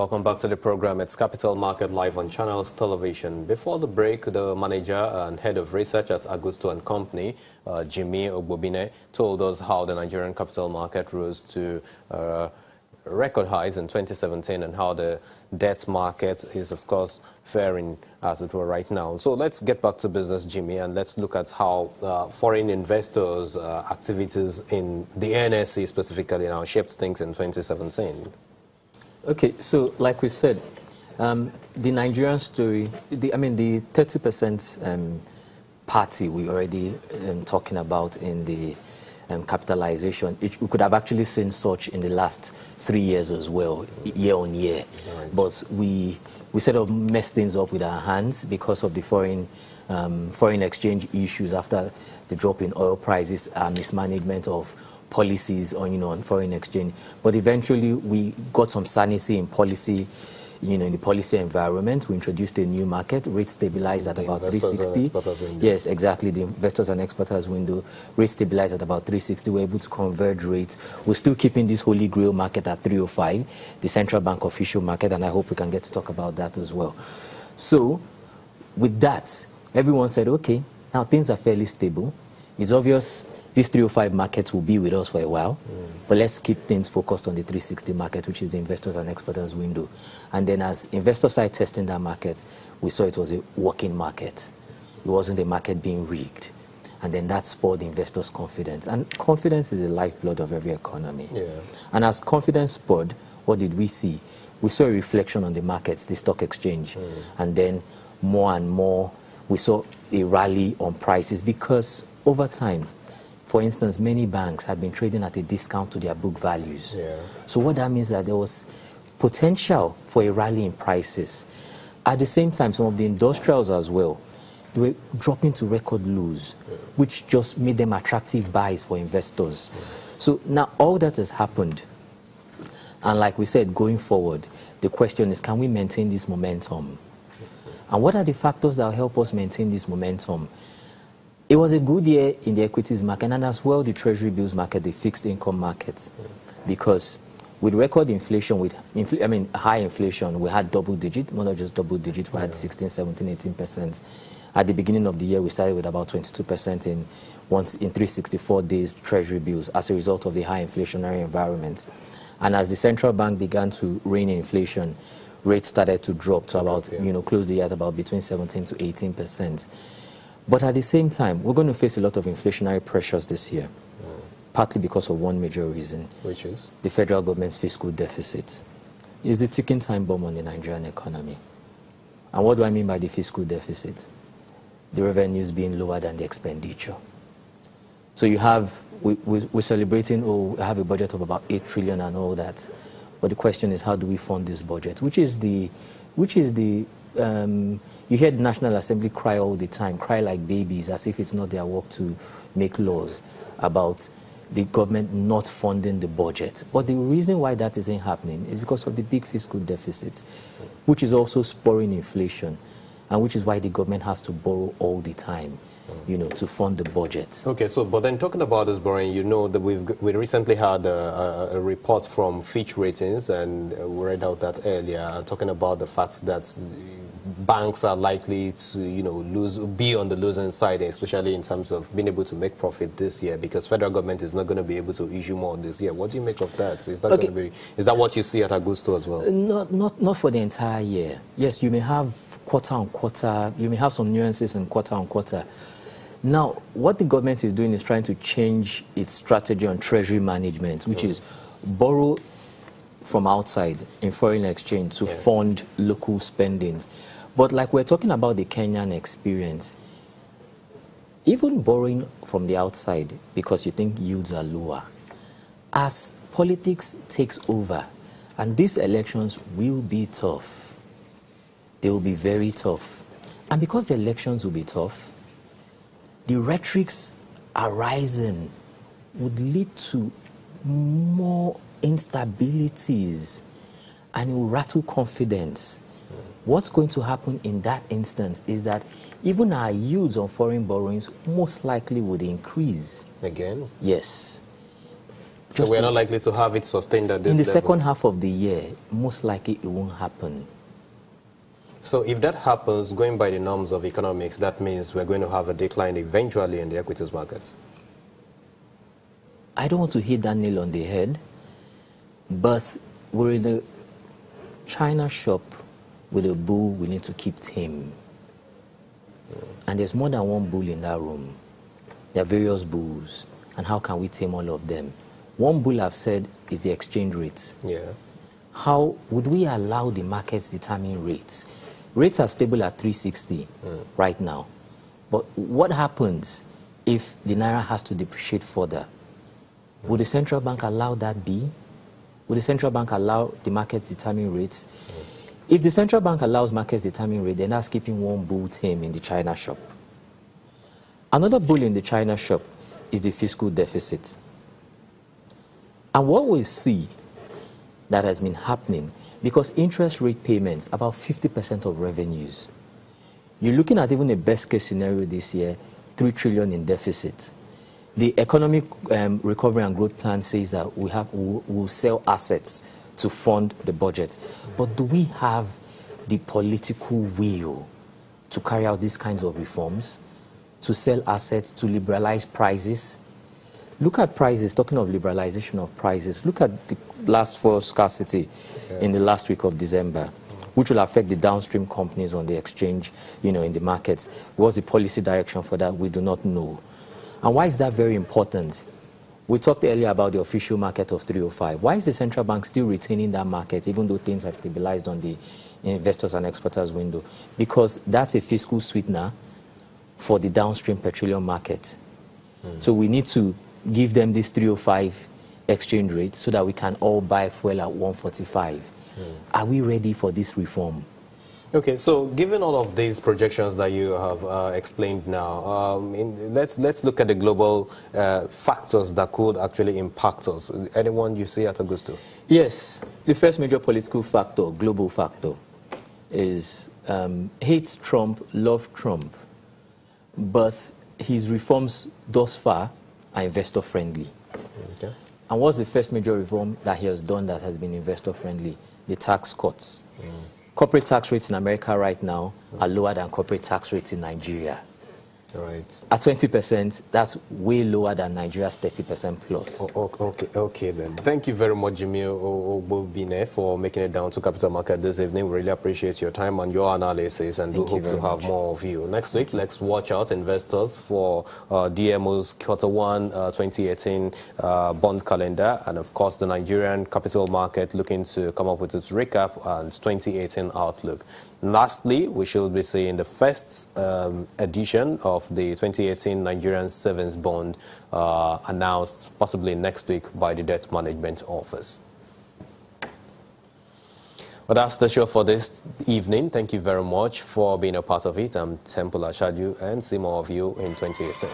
Welcome back to the program. It's Capital Market Live on Channels Television. Before the break, the manager and head of research at Augusto and Company, Jimmy Ogbobine, told us how the Nigerian capital market rose to record highs in 2017 and how the debt market is, of course, faring as it were right now. So let's get back to business, Jimmy, and let's look at how foreign investors' activities in the NSE specifically now shaped things in 2017. Okay, so like we said, the Nigerian story, the 30% party we already talking about in the capitalization, we could have actually seen such in the last 3 years as well, year on year. Right. But we sort of messed things up with our hands because of the foreign exchange issues after the drop in oil prices, mismanagement of policies on foreign exchange. But eventually we got some sanity in policy, in the policy environment. We introduced a new market, rate stabilized at about 360. Yes, exactly, the investors and exporters window, rate stabilized at about 360. We're able to converge rates. We're still keeping this holy grail market at 305, the central bank official market, and I hope we can get to talk about that as well. So with that, everyone said, okay, now things are fairly stable. It's obvious this 305 market will be with us for a while, but let's keep things focused on the 360 market, which is the investors and exporters window. And then as investors started testing that market, we saw it was a working market. It wasn't a market being rigged. And then that spurred the investors' confidence. And confidence is the lifeblood of every economy. Yeah. And as confidence spurred, what did we see? We saw a reflection on the markets, the stock exchange. And then more and more, we saw a rally on prices because over time, for instance, many banks had been trading at a discount to their book values. Yeah. So what that means is that there was potential for a rally in prices. At the same time, some of the industrials as well, they were dropping to record lows, which just made them attractive buys for investors. So now all that has happened. And like we said, going forward, the question is, can we maintain this momentum? And what are the factors that will help us maintain this momentum? It was a good year in the equities market and as well the treasury bills market, the fixed income markets, because with record inflation, with high inflation, we had double digit, not just double digit, we had 16, 17, 18%. At the beginning of the year, we started with about 22% in 364 days treasury bills as a result of the high inflationary environment. And as the central bank began to rein in inflation, rates started to drop to about, close the year at about between 17 to 18%. But at the same time, we're going to face a lot of inflationary pressures this year, partly because of one major reason. Which is? The federal government's fiscal deficit. It's the ticking time bomb on the Nigerian economy. And what do I mean by the fiscal deficit? The revenues being lower than the expenditure. So you have, we're celebrating, we have a budget of about 8 trillion and all that. But the question is, how do we fund this budget? You hear the National Assembly cry all the time, cry like babies, as if it's not their work to make laws about the government not funding the budget. But the reason why that isn't happening is because of the big fiscal deficit, which is also spurring inflation, and which is why the government has to borrow all the time, to fund the budget. Okay, so, but then talking about this borrowing, that we recently had a report from Fitch Ratings, and we read out that earlier, talking about the fact that banks are likely to, be on the losing side, especially in terms of being able to make profit this year, because federal government is not going to be able to issue more this year. What do you make of that? Is that going to be? Is that what you see at Augusto as well? Not for the entire year. Yes, you may have quarter on quarter. You may have some nuances in quarter on quarter. Now, what the government is doing is trying to change its strategy on treasury management, which is borrow from outside in foreign exchange to fund local spendings. But like we're talking about the Kenyan experience, even borrowing from the outside because you think yields are lower, as politics takes over, and these elections will be tough, they will be very tough. And because the elections will be tough, the rhetorics arising would lead to more instabilities and it will rattle confidence. What's going to happen in that instance is that even our yields on foreign borrowings most likely would increase. Again? Yes. So we're not likely to have it sustained at this level. In the level. second half of the year, most likely it won't happen. So if that happens, going by the norms of economics, that means we're going to have a decline eventually in the equities markets. I don't want to hit that nail on the head, but we're in a China shop with a bull we need to keep tame. And there's more than one bull in that room. There are various bulls. And how can we tame all of them? One bull I've said is the exchange rates. Yeah. How would we allow the markets determine rates? Rates are stable at 360 right now. But what happens if the Naira has to depreciate further? Would the central bank allow that be? Would the central bank allow the markets determine rates? If the central bank allows markets determine rate, then that's keeping one bull tame in the China shop. Another bull in the China shop is the fiscal deficit. And what we see that has been happening, because interest rate payments, about 50% of revenues. You're looking at even a best case scenario this year, 3 trillion in deficit. The economic recovery and growth plan says that we'll sell assets to fund the budget. But do we have the political will to carry out these kinds of reforms, to sell assets, to liberalize prices? Look at prices, talking of liberalization of prices, look at the last fuel scarcity in the last week of December, which will affect the downstream companies on the exchange, in the markets. What's the policy direction for that? We do not know. And why is that very important? We talked earlier about the official market of 305. Why is the central bank still retaining that market, even though things have stabilized on the investors and exporters window? Because that's a fiscal sweetener for the downstream petroleum market. So we need to give them this 305 exchange rate so that we can all buy fuel at 145. Are we ready for this reform? Okay, so given all of these projections that you have explained now, let's look at the global factors that could actually impact us. Anyone you see at Augusto? Yes, the first major political factor, global factor, is hate Trump, love Trump, but his reforms thus far are investor friendly. Okay. And what's the first major reform that he has done that has been investor friendly? The tax cuts. Corporate tax rates in America right now are lower than corporate tax rates in Nigeria. Right. At 20%, that's way lower than Nigeria's 30% plus. Okay then. Thank you very much, Jimmy Ogbobine, for making it down to Capital Market this evening. We really appreciate your time and your analysis, and we hope to have more of you. Next week, let's watch out, investors, for DMO's Q1 2018 bond calendar, and of course the Nigerian capital market looking to come up with its recap and 2018 outlook. Lastly, we should be seeing the first edition of the 2018 Nigerian Savings Bond announced possibly next week by the Debt Management Office. Well, that's the show for this evening. Thank you very much for being a part of it. I'm Temple Ashaju, and see more of you in 2018.